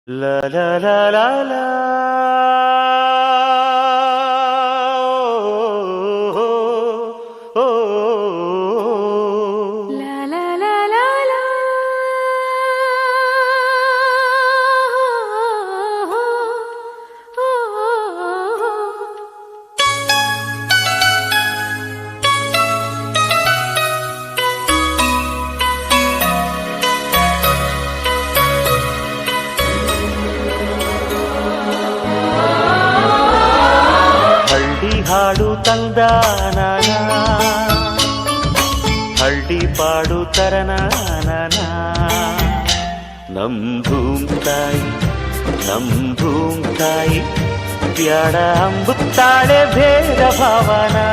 La la la la la. Oh, oh, oh. La la la la la. ಹಳ್ಳಿ ಹಾಡು ತಂದ ನಾನ, ಹಳ್ಳಿ ಪಾಡು ತರನಾನ. ನಮ್ ಭೂಮ್ ತಾಯಿ ಬ್ಯಾಡ ಅಂಬುತ್ತಾಳೆ ಭೇದ ಭಾವನಾ.